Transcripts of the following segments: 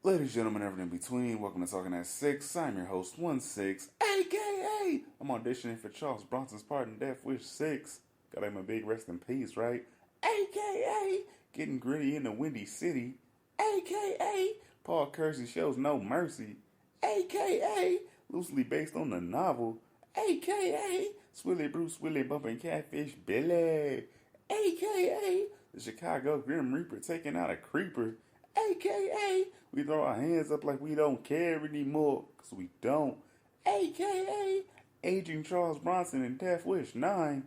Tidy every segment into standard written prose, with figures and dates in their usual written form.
Ladies, gentlemen, everything in between, welcome to Talking at 6. I'm your host, 1-6, aka I'm auditioning for Charles Bronson's part in Death Wish 6. Gotta have a big rest in peace, right? AKA getting gritty in the Windy City. AKA Paul Kersey shows no mercy. AKA loosely based on the novel. AKA Bruce Willis bumping Catfish Billy. AKA the Chicago Grim Reaper taking out a creeper. AKA, we throw our hands up like we don't care anymore, because we don't. AKA, aging Charles Bronson in Death Wish 9.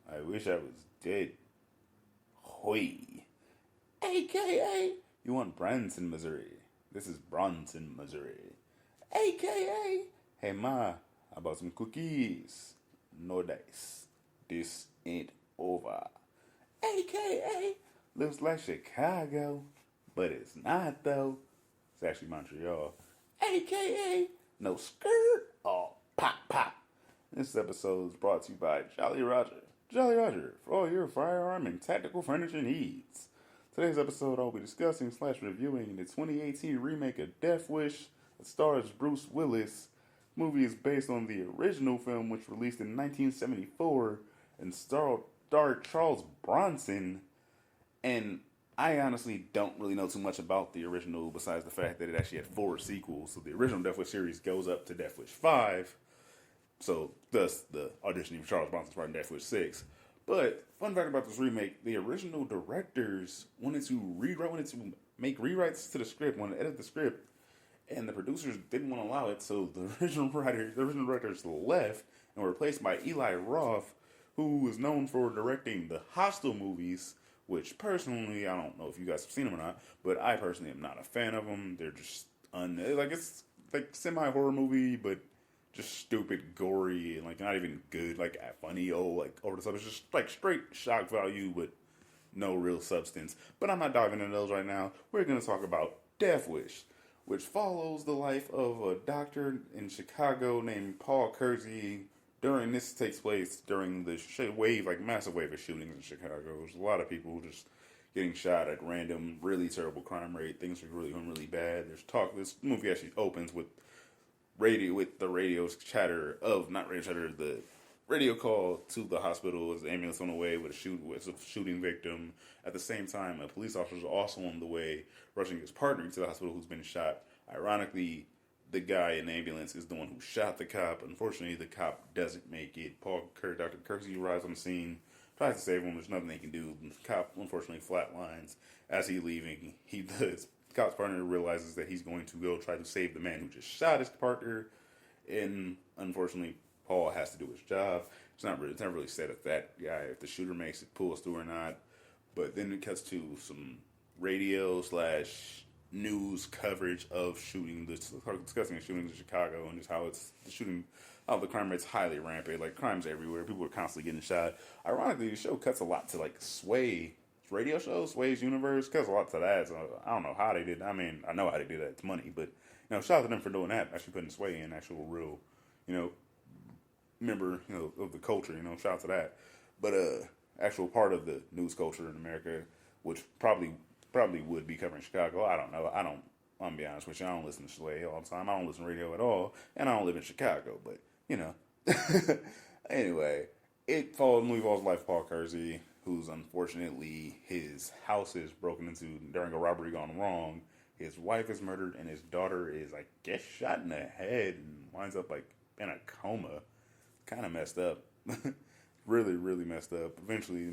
I wish I was dead. Hoy. AKA, you want Branson, Missouri. This is Bronson, Missouri. AKA, hey ma, I bought some cookies. No dice. This ain't over. AKA, looks like Chicago. But it's not, though. It's actually Montreal. AKA, no skirt. Oh, pop, pop. This episode is brought to you by Jolly Roger. Jolly Roger, for all your firearm and tactical furniture needs. Today's episode, I'll be discussing / reviewing the 2018 remake of Death Wish that stars Bruce Willis. The movie is based on the original film, which released in 1974 and starred Charles Bronson. And I honestly don't really know too much about the original besides the fact that it actually had 4 sequels. So the original Death Wish series goes up to Death Wish 5. So thus the auditioning for Charles Bronson's part in Death Wish 6. But fun fact about this remake, the original directors wanted to make rewrites to the script, wanted to edit the script, and the producers didn't want to allow it. So the original directors left and were replaced by Eli Roth, who is known for directing the Hostel movies. Which, personally, I don't know if you guys have seen them or not, but I personally am not a fan of them. They're just, it's like semi-horror movie, but just stupid, gory, and, not even good, funny, over the top. It's just, straight shock value, but no real substance. But I'm not diving into those right now. We're going to talk about Death Wish, which follows the life of a doctor in Chicago named Paul Kersey. This takes place during the massive wave of shootings in Chicago. There's a lot of people just getting shot at random, really terrible crime rate. Things are really going really bad. There's talk. This movie actually opens with the radio call to the hospital as the ambulance on the way with a shooting victim. At the same time, a police officer is also on the way, rushing his partner to the hospital who's been shot. Ironically, the guy in the ambulance is the one who shot the cop. Unfortunately, the cop doesn't make it. Dr. Kersey arrives on the scene, tries to save him. There's nothing they can do. The cop, unfortunately, flatlines. As he's leaving, the cop's partner realizes that he's going to go try to save the man who just shot his partner. And unfortunately, Paul has to do his job. It's not really said if that guy, if the shooter makes it, pulls through or not. But then it cuts to some radio / news coverage of discussing the shootings in Chicago and just how the crime rate's highly rampant. Crime's everywhere. People are constantly getting shot. Ironically, the show cuts a lot to Sway radio show, Sway's Universe, cuts a lot to that. So I don't know how they did. I mean, I know how they do that. It's money, but shout out to them for doing that. Actually putting Sway in actual real, member, of the culture. Shout out to that. But actual part of the news culture in America, which probably would be covering Chicago. I don't know. I'm gonna be honest with you. I don't listen to Sway all the time. I don't listen to radio at all. And I don't live in Chicago, but, Anyway, the movie involves the life of Paul Kersey, who's unfortunately, his house is broken into during a robbery gone wrong. His wife is murdered, and his daughter is, shot in the head and winds up, in a coma. Kind of messed up. Really, really messed up. Eventually,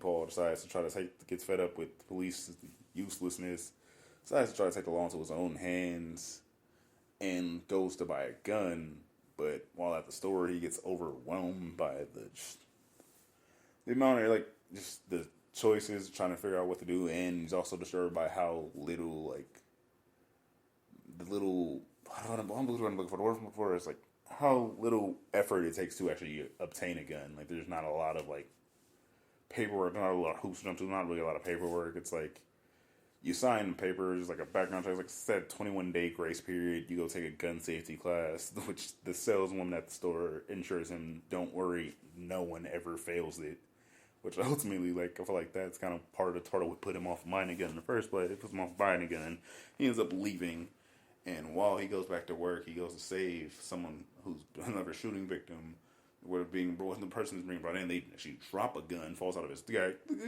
Paul decides to gets fed up with the police uselessness, decides to try to take the law into his own hands, and goes to buy a gun. But while at the store, he gets overwhelmed by the amount of, just the choices, trying to figure out what to do, and he's also disturbed by how little, I'm looking for is, how little effort it takes to actually obtain a gun. There's not a lot of, paperwork, not a lot of hoops to jump to, not really a lot of paperwork. It's you sign papers, a background check, set 21-day grace period. You go take a gun safety class, which the saleswoman at the store ensures him, don't worry, no one ever fails it. which ultimately, like, I feel like that's kind of part of what put him off buying a gun in the first place. It puts him off buying a gun. He ends up leaving, and while he goes back to work, he goes to save someone who's another shooting victim. Where the person is being brought in, they actually drop a gun, falls out of the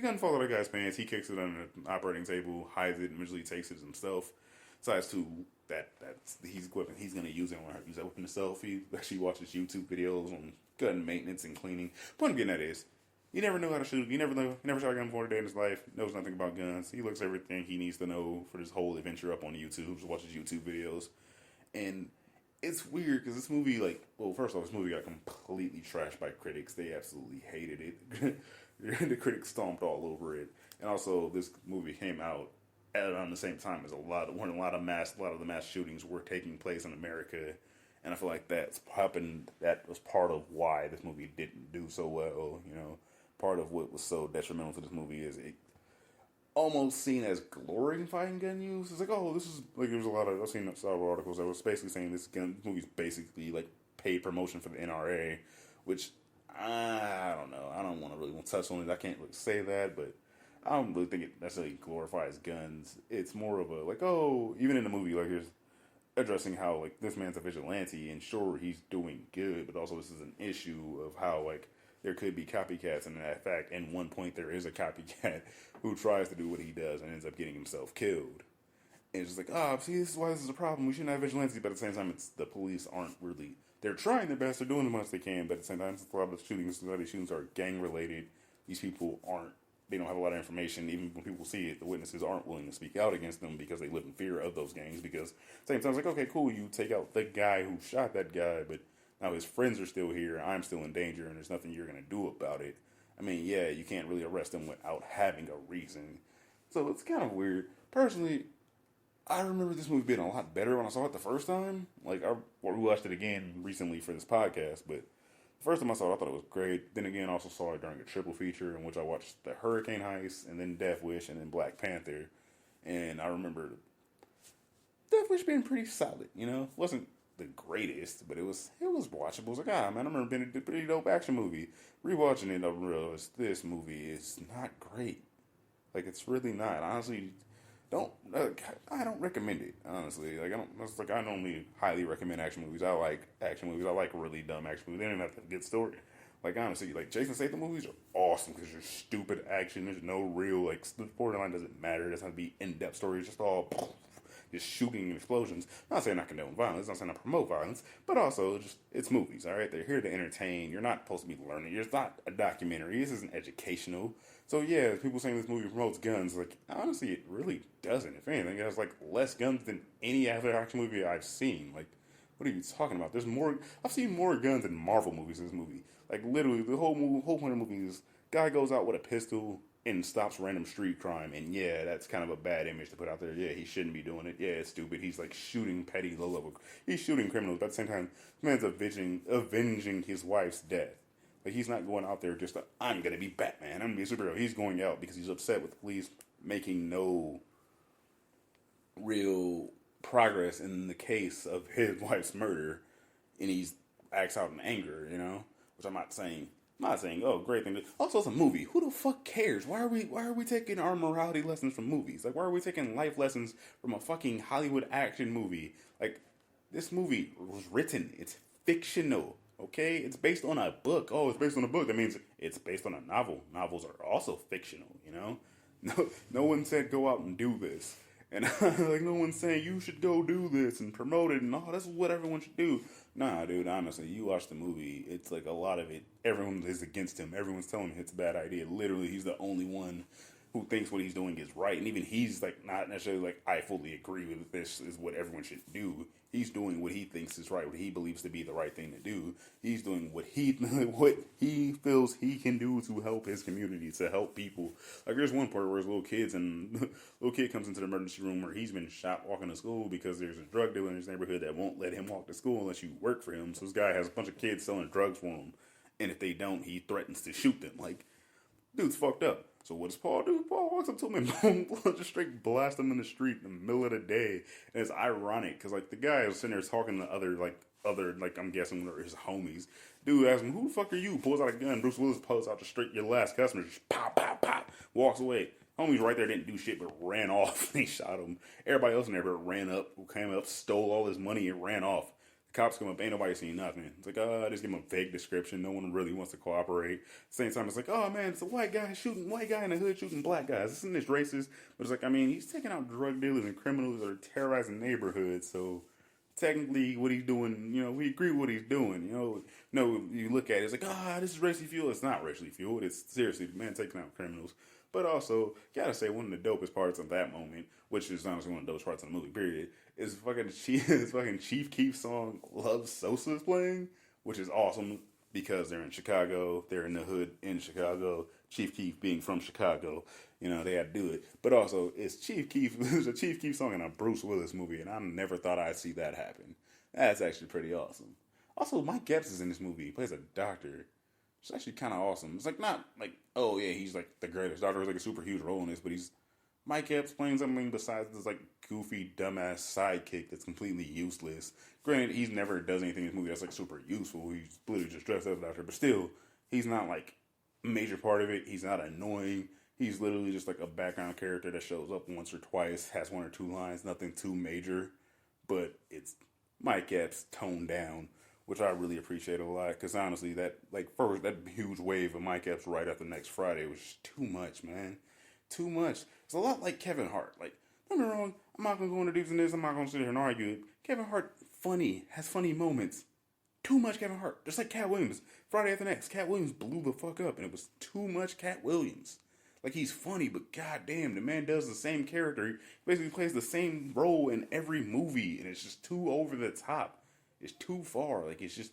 gun falls out of the guy's pants. He kicks it under the operating table, hides it, and eventually takes it himself. Decides to that's he's gonna use it use that weapon himself. He actually watches YouTube videos on gun maintenance and cleaning. Point I'm getting at is, he never knew how to shoot. He never shot a gun before a day in his life. Knows nothing about guns. He looks everything he needs to know for this whole adventure up on YouTube. Just watches YouTube videos, and it's weird because this movie, like, well, first off, this movie got completely trashed by critics. They absolutely hated it. The critics stomped all over it, and also this movie came out around the same time as a lot of the mass shootings were taking place in America, and I feel like that was part of why this movie didn't do so well. You know, part of what was so detrimental to this movie is it almost seen as glorifying gun use. It's like, oh, this is like, there's a lot of, I've seen several articles that was basically saying this movie's basically like paid promotion for the NRA, which I don't know. I don't want to touch on it. I can't really say that, but I don't really think it necessarily glorifies guns. It's more of a, like, oh, even in the movie, like, there's addressing how, like, this man's a vigilante, and sure, he's doing good, but also this is an issue of how, like, there could be copycats, and in fact, at one point, there is a copycat who tries to do what he does and ends up getting himself killed. And it's just like, see, this is why this is a problem. We shouldn't have vigilantes, but at the same time, the police aren't really, they're trying their best, they're doing the most they can, but at the same time, a lot of the shootings are gang-related. These people they don't have a lot of information. Even when people see it, the witnesses aren't willing to speak out against them because they live in fear of those gangs. Because at the same time, it's like, okay, cool, you take out the guy who shot that guy, but now his friends are still here, I'm still in danger, and there's nothing you're going to do about it. I mean, yeah, you can't really arrest him without having a reason. So it's kind of weird. Personally, I remember this movie being a lot better when I saw it the first time. Like, I watched it again recently for this podcast, but the first time I saw it, I thought it was great. Then again, I also saw it during a triple feature in which I watched The Hurricane Heist, and then Death Wish, and then Black Panther. And I remember Death Wish being pretty solid, you know? Wasn't the greatest, but it was watchable. It was like, man, I remember it being a pretty dope action movie. Rewatching it, I realized this movie is not great. Like, it's really not. Honestly, I don't recommend it, honestly. Like, I normally highly recommend action movies. I like action movies. I like really dumb action movies. They don't even have a good story. Like, honestly, like, Jason Statham movies are awesome because there's stupid action. There's no real, like, the storyline doesn't matter. It doesn't have to be in-depth stories. Just all just shooting and explosions. I'm not saying I condone violence. I'm not saying I promote violence. But also, it's movies, all right? They're here to entertain. You're not supposed to be learning. It's not a documentary. This isn't educational. So, yeah, people saying this movie promotes guns, like, honestly, it really doesn't. If anything, it has, like, less guns than any other action movie I've seen. Like, what are you talking about? I've seen more guns in Marvel movies in this movie. Like, literally, the whole point of the movie is, guy goes out with a pistol and stops random street crime, and yeah, that's kind of a bad image to put out there. Yeah, he shouldn't be doing it. Yeah, it's stupid. He's like shooting petty, low-level. He's shooting criminals, but at the same time, this man's avenging his wife's death. Like, he's not going out there just to, I'm gonna be Batman, I'm gonna be a superhero. He's going out because he's upset with the police making no real progress in the case of his wife's murder, and he acts out in anger, you know? Which I'm not saying, oh, great thing. Also, it's a movie. Who the fuck cares? Why are we taking our morality lessons from movies? Like, why are we taking life lessons from a fucking Hollywood action movie? Like, this movie was written. It's fictional, okay? It's based on a book. Oh, it's based on a book. That means it's based on a novel. Novels are also fictional, you know? No one said go out and do this. And like, no one's saying you should go do this and promote it and that's what everyone should do. Nah, dude, honestly, you watch the movie, it's like a lot of it, everyone is against him. Everyone's telling him it's a bad idea. Literally, he's the only one who thinks what he's doing is right. And even he's like not necessarily like, I fully agree with this is what everyone should do. He's doing what he thinks is right, what he believes to be the right thing to do. He's doing what he feels he can do to help his community, to help people. Like, there's one part where his little kid comes into the emergency room where he's been shot walking to school because there's a drug dealer in his neighborhood that won't let him walk to school unless you work for him. So this guy has a bunch of kids selling drugs for him, and if they don't, he threatens to shoot them. Like, Dude's fucked up. So what does Paul do? Paul walks up to him and boom, just straight blast him in the street in the middle of the day. And it's ironic because like the guy was sitting there talking to other I'm guessing his homies. Dude asks him, "Who the fuck are you?" Pulls out a gun. Bruce Willis pulls out the straight your last customer. Just pop, pop, pop. Walks away. Homies right there didn't do shit but ran off. They shot him. Everybody else in there ran up, came up, stole all his money and ran off. The cops come up, ain't nobody seen nothing. It's like, just give him a vague description. No one really wants to cooperate. At the same time, it's like, oh man, it's a white guy in the hood shooting black guys. Isn't this racist? But it's like, I mean, he's taking out drug dealers and criminals that are terrorizing neighborhoods. So technically, what he's doing, we agree with what he's doing. You look at it, it's like, this is racially fueled. It's not racially fueled. It's seriously the man taking out criminals. But also, gotta say, one of the dopest parts of that moment, which is honestly one of the dopest parts of the movie, period, is fucking Chief Keef's song Love Sosa is playing, which is awesome because they're in Chicago, they're in the hood in Chicago, Chief Keef being from Chicago, they had to do it. But also, it's Chief Keef, it's a Chief Keef song in a Bruce Willis movie, and I never thought I'd see that happen. That's actually pretty awesome. Also, Mike Epps is in this movie. He plays a doctor. It's actually kind of awesome. It's like not like, oh yeah, he's like the greatest doctor. It's like a super huge role in this, but he's Mike Epps playing something besides this like goofy dumbass sidekick that's completely useless. Granted, he's never does anything in this movie that's like super useful. He's literally just dressed as a doctor, but still, he's not like a major part of it. He's not annoying. He's literally just like a background character that shows up once or twice, has one or two lines, nothing too major, but it's Mike Epps toned down, which I really appreciate a lot, because honestly, that huge wave of Mike Epps right after next Friday was just too much, man. Too much. It's a lot like Kevin Hart. Like, don't get me wrong, I'm not going to go into deep in this, I'm not going to sit here and argue it. Kevin Hart, has funny moments. Too much Kevin Hart. Just like Cat Williams. Friday after next, Cat Williams blew the fuck up, and it was too much Cat Williams. Like, he's funny, but goddamn, the man does the same character. He basically plays the same role in every movie, and it's just too over the top. It's too far. Like, it's just,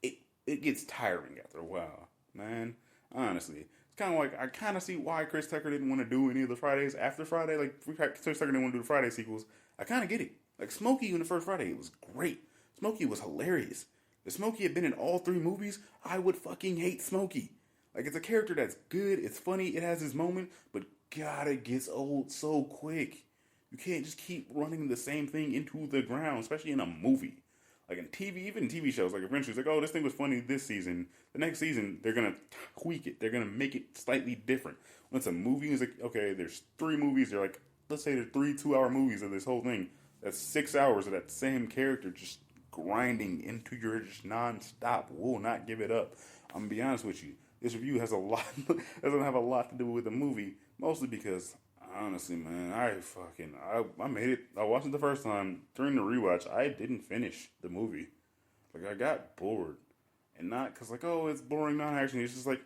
it gets tiring after a while, man. Honestly. It's kind of like, I kind of see why Chris Tucker didn't want to do any of the Fridays after Friday. Like, Chris Tucker didn't want to do the Friday sequels. I kind of get it. Like, Smokey in the first Friday, it was great. Smokey was hilarious. If Smokey had been in all three movies, I would fucking hate Smokey. Like, it's a character that's good, it's funny, it has its moment, but God, it gets old so quick. You can't just keep running the same thing into the ground, especially in a movie. Like in TV, even TV shows, like eventually it's like, oh, this thing was funny this season. The next season, they're going to tweak it. They're going to make it slightly different. When it's a movie, it's like, okay, there's 3 movies. They're like, let's say there's 3 2-hour movies of this whole thing. That's 6 hours of that same character just grinding into your just non-stop. Will not give it up. I'm going to be honest with you. This review has doesn't have a lot to do with the movie. Mostly because, honestly, man, I made it. I watched it the first time. During the rewatch, I didn't finish the movie. Like, I got bored. And not because, like, oh, it's boring, not action. It's just, like,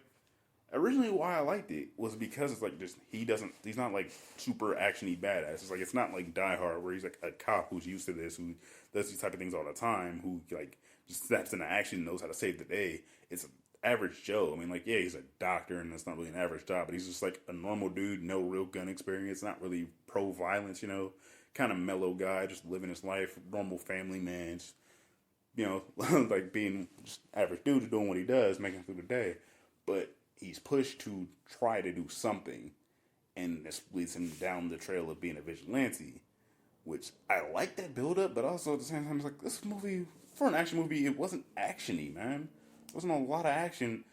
originally why I liked it was because it's, like, just, he's not, like, super action-y badass. It's, like, it's not, like, Die Hard, where he's, like, a cop who's used to this, who does these type of things all the time, who, like, just steps into action and knows how to save the day. It's average Joe. I mean, like, yeah, he's a doctor, and that's not really an average job, but he's just, like, a normal dude, no real gun experience, not really pro-violence, kind of mellow guy, just living his life, normal family man, just, like, being just average dude, doing what he does, making it through the day, but he's pushed to try to do something, and this leads him down the trail of being a vigilante, which I like that build-up, but also at the same time, it's like, this movie, for an action movie, it wasn't action-y, man. Wasn't a lot of action,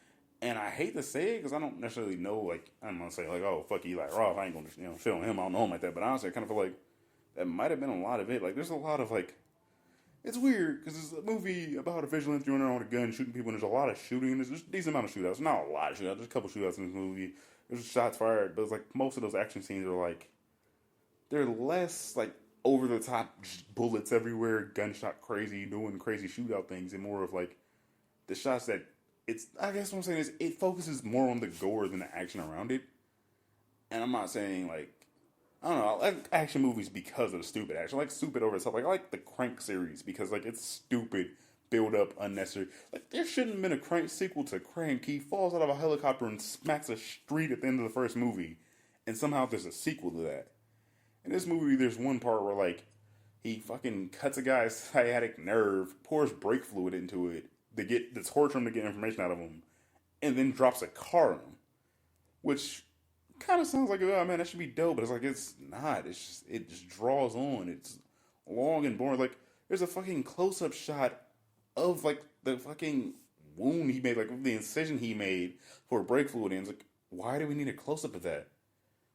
and I hate to say it because I don't necessarily know, like, I'm going to say, like, oh, fuck Eli Roth, I ain't going to, shit on him, I don't know him like that, but honestly, I kind of feel like that might have been a lot of it. Like, there's a lot of, like, it's weird, because it's a movie about a vigilante running around with a gun, shooting people, and there's a lot of shooting, and there's a decent amount of shootouts, not a lot of shootouts, there's a couple shootouts in this movie, there's shots fired, but it's like, most of those action scenes are, like, they're less, like, over-the-top bullets everywhere, gunshot crazy, doing crazy shootout things, and more of, like, the shots that I guess what I'm saying is it focuses more on the gore than the action around it. And I'm not saying, like, I don't know, I like action movies because of the stupid action. I like stupid over the top. Like, I like the Crank series because, like, it's stupid, build up, unnecessary. Like, there shouldn't have been a Crank sequel to Crank. He falls out of a helicopter and smacks a street at the end of the first movie. And somehow there's a sequel to that. In this movie, there's one part where, like, he fucking cuts a guy's sciatic nerve, pours brake fluid into it, to torture him to get information out of him, and then drops a car on him. which kind of sounds like, oh man, that should be dope, but it's like it's not. It just draws on. It's long and boring. Like there's a fucking close up shot of like the fucking wound he made, like the incision he made for brake fluid. And it's like, why do we need a close up of that?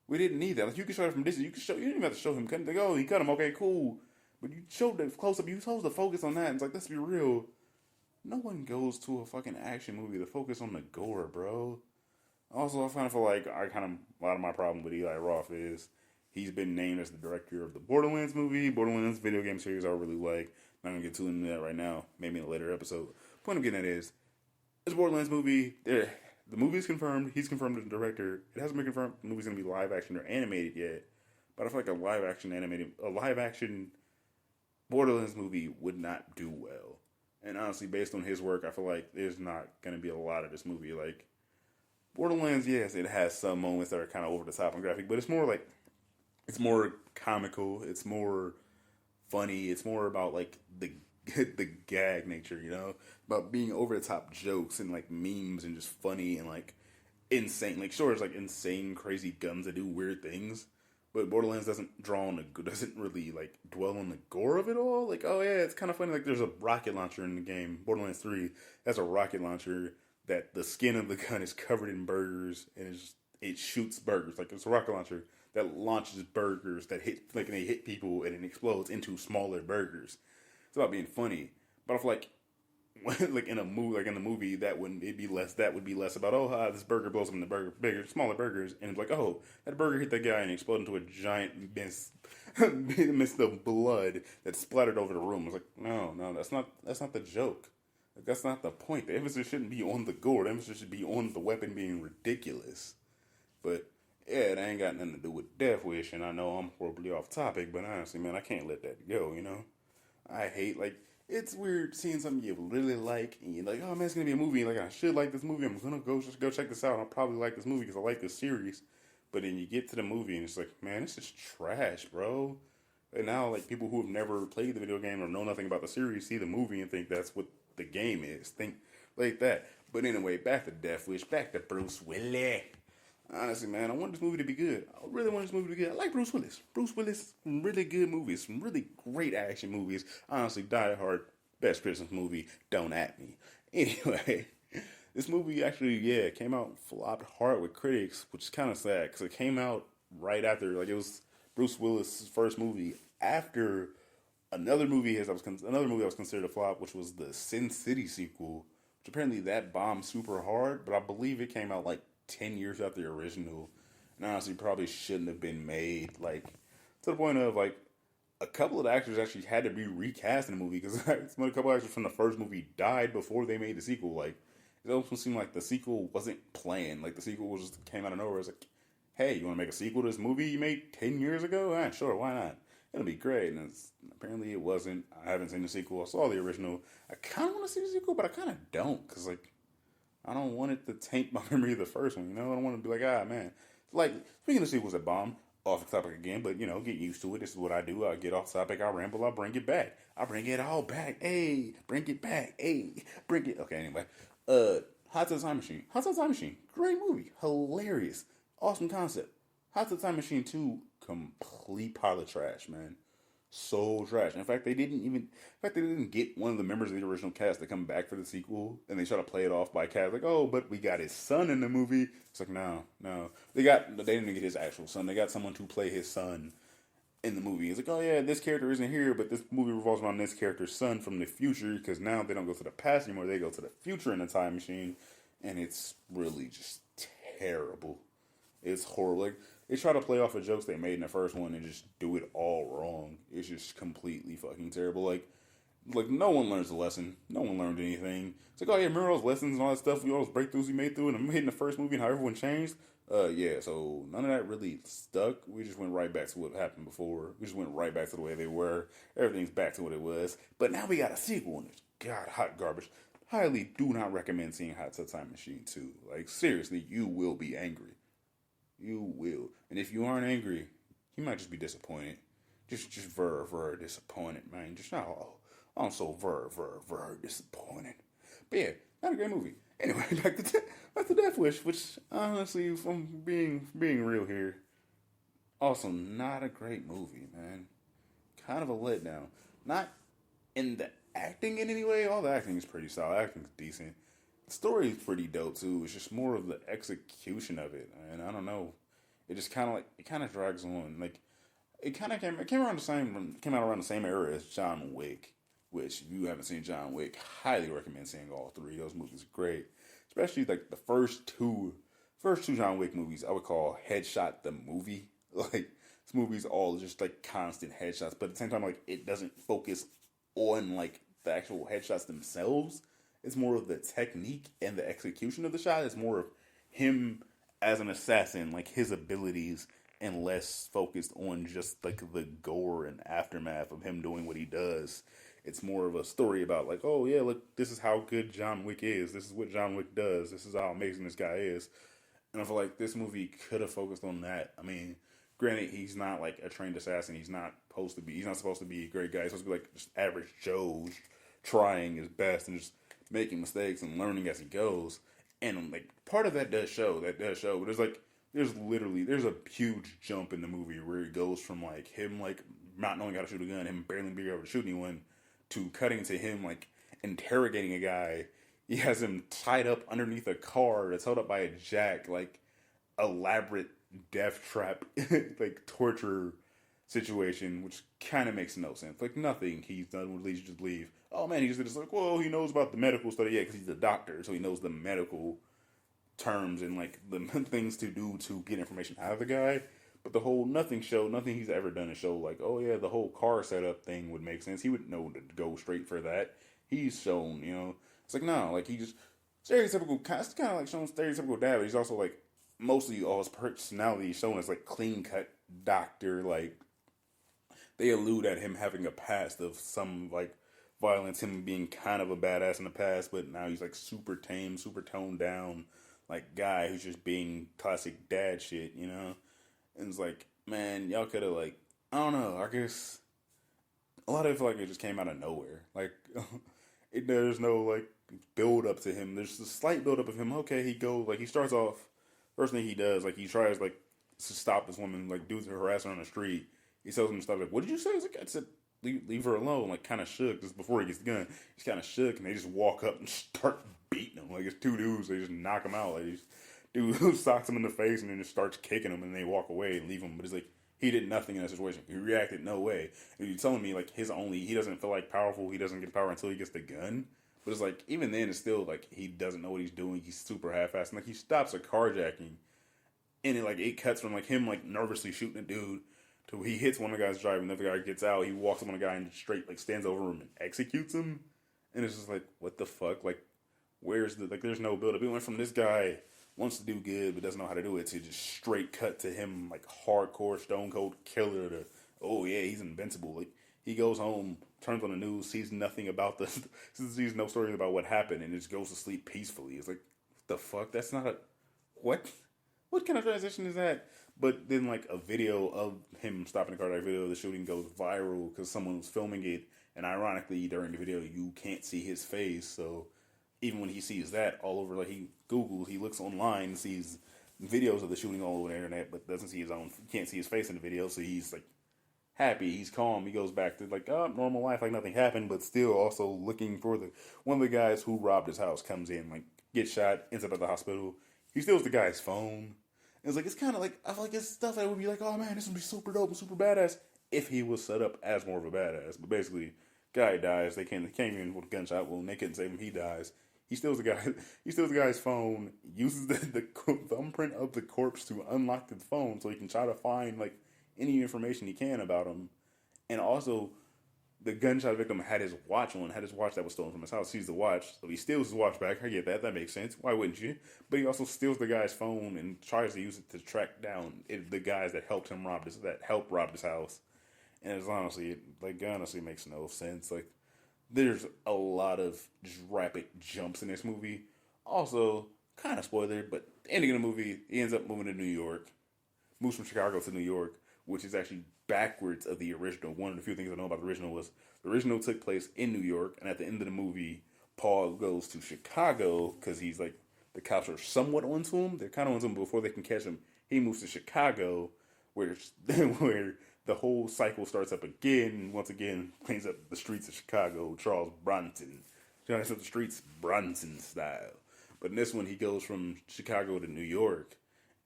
We didn't need that. Like you can show it from distance. You can show. You didn't even have to show him cutting. Like, oh, he cut him. Okay, cool. But you showed the close up. You chose to focus on that. And it's like, let's be real. No one goes to a fucking action movie to focus on the gore, bro. Also, I kind of feel like a lot of my problem with Eli Roth is he's been named as the director of the Borderlands movie, Borderlands video game series I really like. I'm not gonna get too into that right now. Maybe in a later episode. Point I'm getting at is it's a Borderlands movie. The movie's confirmed. He's confirmed as the director. It hasn't been confirmed the movie's gonna be live action or animated yet. But I feel like a live action Borderlands movie would not do well. And honestly, based on his work, I feel like there's not gonna be a lot of this movie. Like Borderlands, yes, it has some moments that are kind of over the top and graphic, but it's more comical. It's more funny. It's more about like the gag nature, about being over the top jokes and like memes and just funny and like insane. Like sure, it's like insane, crazy guns that do weird things, but Borderlands doesn't really like dwell on the gore of it all. Like oh yeah, it's kind of funny. Like there's a rocket launcher in the game, Borderlands 3. That's a rocket launcher that the skin of the gun is covered in burgers and it shoots burgers. Like it's a rocket launcher that launches burgers that they hit people and it explodes into smaller burgers. It's about being funny, but I feel like like in the movie that would be less about this burger blows up into smaller burgers, and it's like oh that burger hit that guy and exploded into a giant mist of blood that splattered over the room. It's like no, that's not the joke. Like, that's not the point. The emphasis shouldn't be on the gore. The emphasis should be on the weapon being ridiculous. But yeah, it ain't got nothing to do with Death Wish, and I know I'm horribly off topic, but honestly, man, I can't let that go. I hate like it's weird seeing something you really like, and you're like, oh man, it's gonna be a movie. Like I should like this movie. I'm gonna go check this out. I'll probably like this movie because I like this series. But then you get to the movie and it's like, man, this is trash, bro. And now like people who have never played the video game or know nothing about the series see the movie and think that's what the game is. Think like that. But anyway, back to Death Wish. Back to Bruce Willis. Honestly, man, I want this movie to be good. I really want this movie to be good. I like Bruce Willis. Bruce Willis, some really good movies. Some really great action movies. Honestly, Die Hard, best Christmas movie. Don't at me. Anyway, this movie actually, came out flopped hard with critics, which is kind of sad because it came out right after, like, it was Bruce Willis' first movie after another movie that was considered a flop, which was the Sin City sequel, which apparently that bombed super hard, but I believe it came out like 10 years after the original, and honestly probably shouldn't have been made, like, to the point of, like, a couple of the actors actually had to be recast in the movie, because a couple of actors from the first movie died before they made the sequel. Like, it almost seemed like the sequel wasn't planned, like, the sequel was just came out of nowhere. It's like, hey, you want to make a sequel to this movie you made 10 years ago? Sure, why not? It'll be great, and apparently it wasn't. I haven't seen the sequel. I saw the original. I kind of want to see the sequel, but I kind of don't, because, like, I don't want it to taint my memory of the first one, I don't want to be like, man. Like, speaking of sequels that bomb, off the topic again, but, get used to it. This is what I do. I get off topic, I ramble, I bring it back. I bring it all back. Hey, bring it back. Hey, bring it. Okay, anyway. Hot Tub Time Machine. Hot Tub Time Machine. Great movie. Hilarious. Awesome concept. Hot Tub Time Machine 2, complete pile of trash, man. So trash. In fact, they didn't get one of the members of the original cast to come back for the sequel, and they try to play it off by cast like, oh, but we got his son in the movie. It's like, no. They didn't get his actual son. They got someone to play his son in the movie. It's like, oh yeah, this character isn't here, but this movie revolves around this character's son from the future, because now they don't go to the past anymore. They go to the future in the time machine, and it's really just terrible. It's horrible. Like, they try to play off of jokes they made in the first one and just do it all wrong. It's just completely fucking terrible. Like no one learns a lesson. No one learned anything. It's like, oh yeah, remember all those lessons and all that stuff, all those breakthroughs we made through and made in the first movie and how everyone changed? Yeah, so none of that really stuck. We just went right back to what happened before. We just went right back to the way they were. Everything's back to what it was. But now we got a sequel and it's, God, hot garbage. Highly do not recommend seeing Hot Tub Time Machine 2. Like, seriously, you will be angry. You will. And if you aren't angry, you might just be disappointed. Just very disappointed, man. I'm so very disappointed. But yeah, not a great movie. Anyway, back to Death Wish, which honestly, if I'm being real here, also not a great movie, man. Kind of a letdown. Not in the acting in any way. All the acting is pretty solid. Acting's decent. The story is pretty dope too. It's just more of the execution of it, and I don't know. It just kind of drags on. Like it kind of came around the same came out around the same era as John Wick. Which, if you haven't seen John Wick, highly recommend seeing all three. Those movies are great, especially like the first two John Wick movies. I would call Headshot the movie. Like this movie's all just like constant headshots, but at the same time, like it doesn't focus on like the actual headshots themselves. It's more of the technique and the execution of the shot. It's more of him as an assassin, like his abilities, and less focused on just like the gore and aftermath of him doing what he does. It's more of a story about like, oh yeah, look, this is how good John Wick is. This is what John Wick does. This is how amazing this guy is. And I feel like this movie could have focused on that. I mean, granted, he's not like a trained assassin. He's not supposed to be a great guy. He's supposed to be like just average Joe trying his best and just making mistakes and learning as he goes. And like part of that does show. But there's a huge jump in the movie where it goes from like him like not knowing how to shoot a gun, him barely being able to shoot anyone, to cutting to him like interrogating a guy. He has him tied up underneath a car that's held up by a jack, like elaborate death trap, like torture situation, which kind of makes no sense. Like nothing he's done would lead you to believe, oh man, he's just like, well, he knows about the medical study, yeah, because he's a doctor, so he knows the medical terms and like the things to do to get information out of the guy. But the whole nothing he's ever done to show like, oh yeah, the whole car setup thing would make sense. He would know to go straight for that. He's shown, it's like no, like he just stereotypical. It's kind of like showing stereotypical dad, but he's also like mostly all his personality is shown as like clean cut doctor. Like they allude at him having a past of some like violence, him being kind of a badass in the past, but now he's like super tame, super toned down, like guy who's just being classic dad shit, And it's like, man, y'all could have like, I don't know. I guess a lot of it feel like it just came out of nowhere. Like, there's no like build up to him. There's a slight build up of him. Okay, he starts off. First thing he does, like he tries like to stop this woman, like dudes are harassing her on the street. He tells him to stop. Like, what did you say? He's like, I said, leave her alone. Like, kind of shook. Just before he gets the gun, he's kind of shook, and they just walk up and start beating him. Like it's two dudes. They just knock him out. Like dude socks him in the face and then just starts kicking him, and they walk away and leave him. But it's like he did nothing in that situation. He reacted no way. And you're telling me like he doesn't feel like powerful. He doesn't get power until he gets the gun. But it's like even then, it's still like he doesn't know what he's doing. He's super half-assed. And like he stops a carjacking, and it cuts from like him like nervously shooting a dude to he hits one of the guys driving. The other guy gets out. He walks up on a guy and straight like stands over him and executes him. And it's just like what the fuck? Like where's the there's no build up. It went from this guy wants to do good but doesn't know how to do it to just straight cut to him like hardcore stone cold killer to oh yeah, he's invincible. Like he goes home, turns on the news, sees nothing about sees no stories about what happened, and just goes to sleep peacefully. It's like the fuck? That's not a what kind of transition is that? But then like a video of him stopping the cardiac video of the shooting goes viral because someone was filming it, and ironically during the video you can't see his face, so even when he sees that all over, like he looks online, sees videos of the shooting all over the internet, but doesn't see can't see his face in the video, so he's like happy, he's calm, he goes back to like normal life, like nothing happened, but still also looking for one of the guys who robbed his house comes in, like gets shot, ends up at the hospital. He steals the guy's phone. And it's like it's kind of like I feel like it's stuff that would be like, oh man, this would be super dope and super badass if he was set up as more of a badass. But basically, guy dies. They can't even with a gunshot wound. They couldn't save him. He dies. He steals the guy. He steals the guy's phone. Uses the thumbprint of the corpse to unlock the phone, so he can try to find like any information he can about him. And also, the gunshot victim had his watch that was stolen from his house. Sees the watch, so he steals his watch back. I get that. That makes sense. Why wouldn't you? But he also steals the guy's phone and tries to use it to track down the guys that helped rob his house. And it's honestly makes no sense. Like, there's a lot of just rapid jumps in this movie. Also, kind of spoiler, but the ending of the movie, he ends up moving to New York. Moves from Chicago to New York, which is actually backwards of the original. One of the few things I know about the original was the original took place in New York, and at the end of the movie, Paul goes to Chicago because he's like the cops are somewhat onto him. They're kind of onto him before they can catch him. He moves to Chicago, where where the whole cycle starts up again. Once again, cleans up the streets of Chicago. Charles Bronson, cleans up the streets Bronson style. But in this one, he goes from Chicago to New York,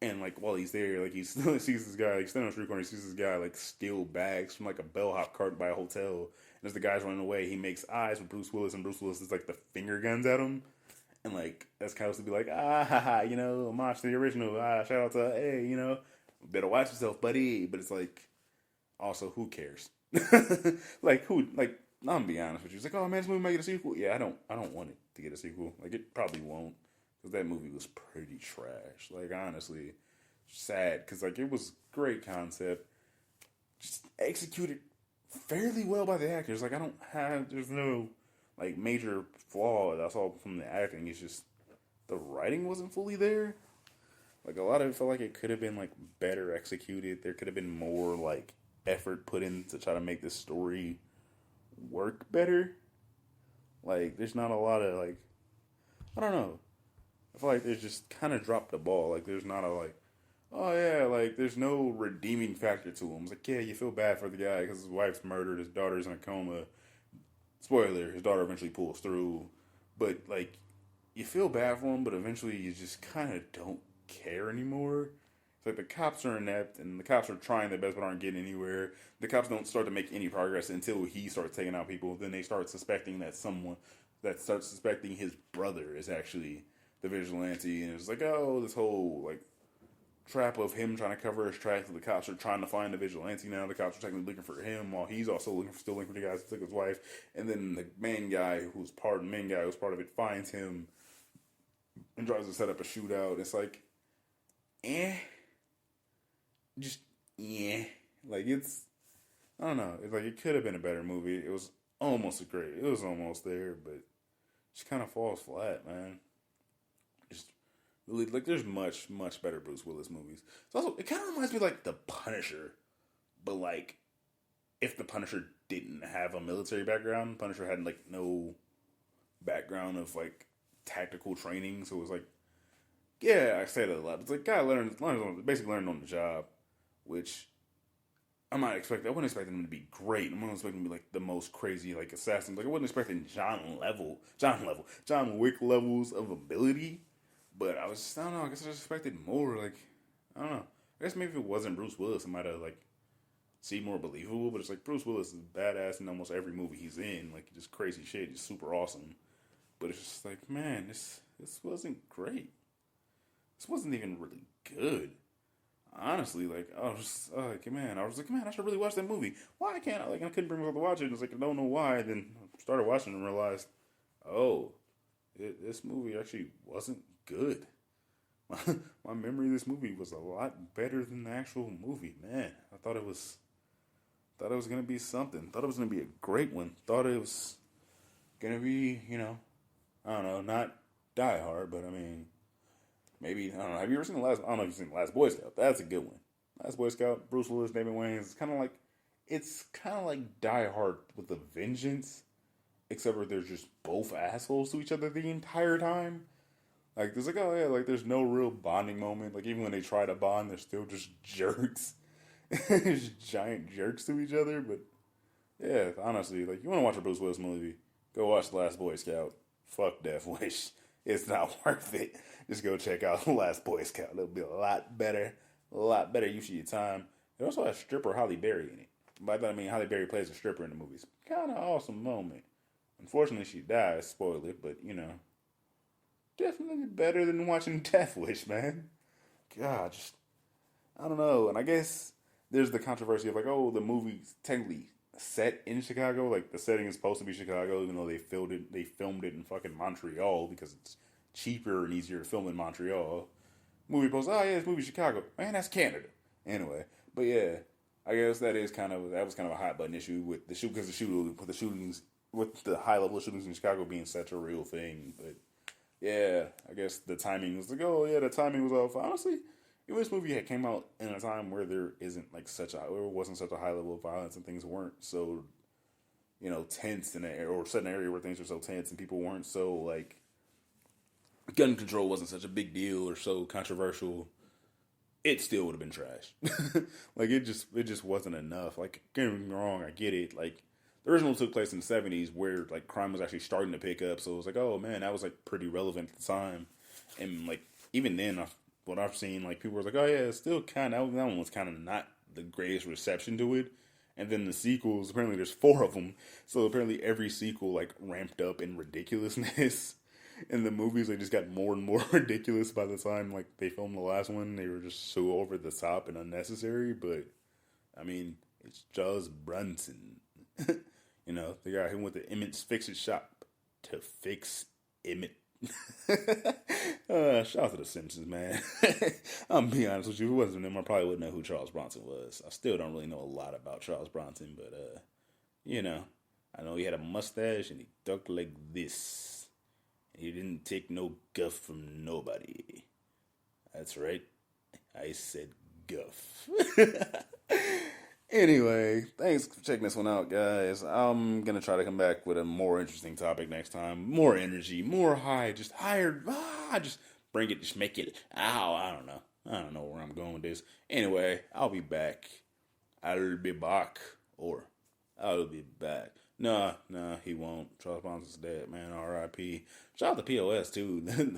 and like while he's there, like he still sees this guy, like standing on the street corner, he sees this guy like steal bags from like a bellhop cart by a hotel. And as the guy's running away, he makes eyes with Bruce Willis, and Bruce Willis is like the finger guns at him. And like that's kind of to be like, you know, homage to the original. Shout out to, hey, you know, better watch yourself, buddy. But it's like, also, who cares? Like who? Like I'm gonna be honest with you. It's like, oh man, this movie might get a sequel. Yeah, I don't want it to get a sequel. Like it probably won't, because that movie was pretty trash. Like honestly, sad, because like it was great concept, just executed fairly well by the actors. Like there's no like major flaw that I saw from the acting. It's just the writing wasn't fully there. Like a lot of it felt like it could have been like better executed. There could have been more like effort put in to try to make this story work better. Like there's not a lot of like, I don't know. I feel like there's just kind of dropped the ball. Like there's not a like, oh yeah, like there's no redeeming factor to him. It's like, yeah, you feel bad for the guy because his wife's murdered, his daughter's in a coma. Spoiler, his daughter eventually pulls through. But like, you feel bad for him, but eventually you just kind of don't care anymore. It's like the cops are inept, and the cops are trying their best but aren't getting anywhere. The cops don't start to make any progress until he starts taking out people. Then they start suspecting his brother is actually the vigilante, and it's like, oh, this whole like trap of him trying to cover his tracks. The cops are trying to find the vigilante now. The cops are technically looking for him while he's also still looking for the guys who took his wife. And then the main guy who's part of it finds him and tries to set up a shootout. It's like, just like it's, I don't know. It's like it could have been a better movie. It was almost great. It was almost there, but it just kind of falls flat, man. Just really, like, there's much better Bruce Willis movies. It's also, it kind of reminds me of, like, The Punisher. But, like, if The Punisher didn't have a military background, Punisher had, like, no background of, like, tactical training. So it was like, yeah, I say that a lot. It's like, guy basically learned on the job. Which, I wouldn't expect him to be great. I wasn't expecting him to be, like, the most crazy, like, assassin. Like, I wasn't expecting John Wick levels of ability. But I don't know, I guess I just expected more, like, I don't know. I guess maybe if it wasn't Bruce Willis, it might have, like, seemed more believable, but it's like, Bruce Willis is badass in almost every movie he's in, like, just crazy shit, just super awesome. But it's just like, man, this wasn't great. This wasn't even really good. Honestly, like, I was like, man, I should really watch that movie. Why can't I, like, I couldn't bring myself to watch it, and it's like, I don't know why, then I started watching it and realized, oh, this movie actually wasn't good. My memory of this movie was a lot better than the actual movie. Man, I thought it was gonna be something. Thought it was gonna be a great one. Thought it was gonna be, you know, I don't know, not Die Hard, but I mean, maybe, I don't know. Have you ever seen I don't know if you've seen The Last Boy Scout. That's a good one. Last Boy Scout, Bruce Willis, David Wayans. It's kind of like Die Hard with a vengeance, except for they're just both assholes to each other the entire time. Like, there's like, oh yeah, like, there's no real bonding moment. Like, even when they try to bond, they're still just jerks. Just giant jerks to each other. But, yeah, honestly, like, you want to watch a Bruce Willis movie, go watch The Last Boy Scout. Fuck Death Wish. It's not worth it. Just go check out The Last Boy Scout. It'll be a lot better use of your time. It also has stripper Halle Berry in it. By that I mean Halle Berry plays a stripper in the movies. Kind of awesome moment. Unfortunately, she dies. Spoil it, but, you know, definitely better than watching Death Wish, man. God, just, I don't know. And I guess there's the controversy of like, oh, the movie's technically set in Chicago. Like, the setting is supposed to be Chicago, even though they filmed it in fucking Montreal because it's cheaper and easier to film in Montreal. Movie posts, oh yeah, this movie's Chicago. Man, that's Canada. Anyway, but yeah, I guess that was kind of a hot button issue with the shootings, with the high level of shootings in Chicago being such a real thing. But yeah, I guess the timing was like, oh yeah, the timing was off. Honestly, if this movie had came out in a time where there wasn't such a high level of violence and things weren't so tense in an area, or set in an area where things were so tense and people weren't so, like, gun control wasn't such a big deal or so controversial, it still would have been trash. Like, it just wasn't enough. Like, get me wrong, I get it. Like, the original took place in the 70s where, like, crime was actually starting to pick up. So it was like, oh, man, that was, like, pretty relevant at the time. And, like, even then, what I've seen, like, people were like, oh, yeah, it's still kind of, that one was kind of not the greatest reception to it. And then the sequels, apparently there's 4 of them. So apparently every sequel, like, ramped up in ridiculousness. And the movies, they just got more and more ridiculous by the time, like, they filmed the last one. They were just so over the top and unnecessary. But, I mean, it's Charles Bronson. The guy who went to Emmett's Fix-It shop to fix Emmett. Shout out to The Simpsons, man. I'm being honest with you. If it wasn't them, I probably wouldn't know who Charles Bronson was. I still don't really know a lot about Charles Bronson, but, I know he had a mustache and he talked like this. And he didn't take no guff from nobody. That's right. I said guff. Anyway, thanks for checking this one out, guys. I'm going to try to come back with a more interesting topic next time. More energy, more high, just higher. Just bring it, just make it. Ow, I don't know. I don't know where I'm going with this. Anyway, I'll be back. I'll be back. Or, I'll be back. Nah, he won't. Charles Bronson's dead, man. R.I.P. Shout out to POS, too. The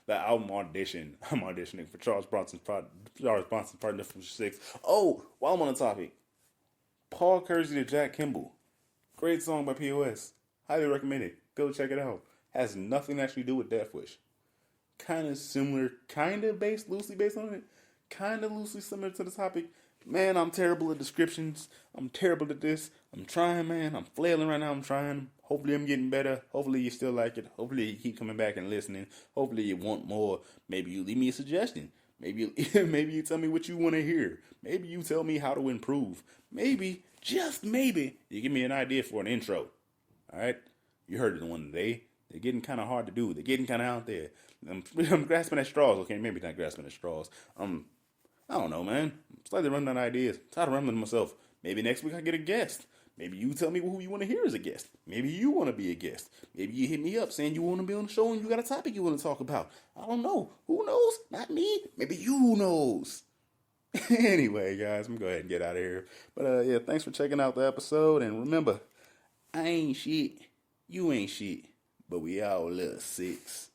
album audition. I'm auditioning for Charles Bronson's part of 6. Oh, while I'm on the topic, Paul Kersey to Jack Kimball. Great song by POS. Highly recommend it. Go check it out. Has nothing to actually do with Death Wish. Kind of similar, loosely based on it. Kind of loosely similar to the topic. Man, I'm terrible at descriptions. I'm terrible at this. I'm trying, man. I'm flailing right now. I'm trying. Hopefully I'm getting better. Hopefully you still like it. Hopefully you keep coming back and listening. Hopefully you want more. Maybe you leave me a suggestion. Maybe you tell me what you want to hear. Maybe you tell me how to improve. Maybe, just maybe, you give me an idea for an intro. All right? You heard it the one today. They're getting kind of hard to do. They're getting kind of out there. I'm grasping at straws. Okay, maybe not grasping at straws. I don't know, man. I'm slightly running out of ideas. I'm tired of rambling to myself. Maybe next week I get a guest. Maybe you tell me who you want to hear as a guest. Maybe you want to be a guest. Maybe you hit me up saying you want to be on the show and you got a topic you want to talk about. I don't know. Who knows? Not me. Maybe you knows. Anyway, guys, I'm going to go ahead and get out of here. But, yeah, thanks for checking out the episode. And remember, I ain't shit. You ain't shit. But we all love 6.